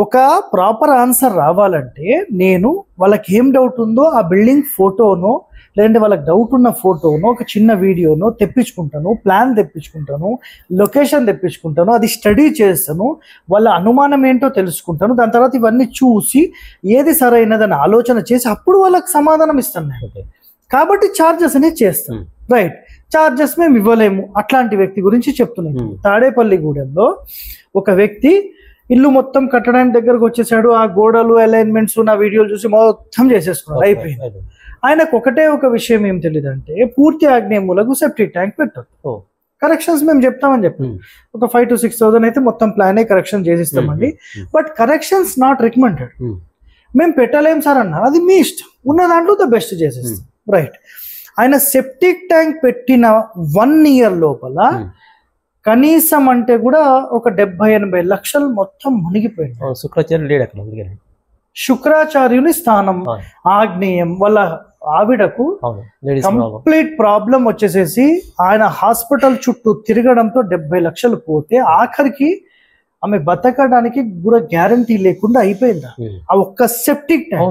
ఒక proper answer రావాలంటే నేను వాళ్ళకి ఏం డౌట్ ఉందో ఆ బిల్డింగ్ ఫోటోనో లేదంటే వాళ్ళకి డౌట్ ఉన్న ఫోటోనో ఒక చిన్న వీడియోనో తెప్పించుకుంటాను, ప్లాన్ తెప్పించుకుంటాను, లొకేషన్ తెప్పించుకుంటాను, అది స్టడీ చేస్తాను, వాళ్ళ అనుమానం ఏంటో తెలుసుకుంటాను, దాని తర్వాత ఇవన్నీ చూసి ఏది సరైనదని ఆలోచన చేసి అప్పుడు వాళ్ళకి సమాధానం ఇస్తాను నేను. కాబట్టి ఛార్జెస్ అనేది చేస్తాను. రైట్, ఛార్జెస్ మేము ఇవ్వలేము అట్లాంటి వ్యక్తి గురించి చెప్తున్నాను. తాడేపల్లిగూడెంలో ఒక వ్యక్తి ఇల్లు మొత్తం కట్టడానికి దగ్గరకు వచ్చేసాడు, ఆ గోడలు అలైన్మెంట్స్ నా వీడియోలు చూసి మొత్తం చేసేసుకున్నాడు, అయిపోయింది. ఆయనకు ఒకటే ఒక విషయం ఏం తెలియదు అంటే పూర్తి ఆగ్నేయ మూలకు సెప్టిక్ ట్యాంక్ పెట్టద్దు. కరెక్షన్స్ మేము చెప్తామని చెప్పి ఒక 5,000 to 6,000 అయితే మొత్తం ప్లానే కరెక్షన్ చేసిస్తామండి. But corrections not recommended. మేము పెట్టలేం సార్ అన్నారు, అది మీ ఇష్టం, ఉన్న దాంట్లో ద బెస్ట్ చేసేస్తాం. రైట్, ఆయన సెప్టిక్ ట్యాంక్ పెట్టిన 1 year లోపల కనీసం అంటే కూడా ఒక 70-80 లక్షలు మొత్తం మునిగిపోయింది. శుక్రాచార్యుని స్థానం ఆగ్నేయం, వాళ్ళ ఆవిడకు కంప్లీట్ ప్రాబ్లం వచ్చేసేసి ఆయన హాస్పిటల్ చుట్టూ తిరగడంతో 70 లక్షలు పోతే ఆఖరికి ఆమె బతకడానికి కూడా గ్యారంటీ లేకుండా అయిపోయింది ఆ ఒక్క సెప్టిక్ ట్యాంక్.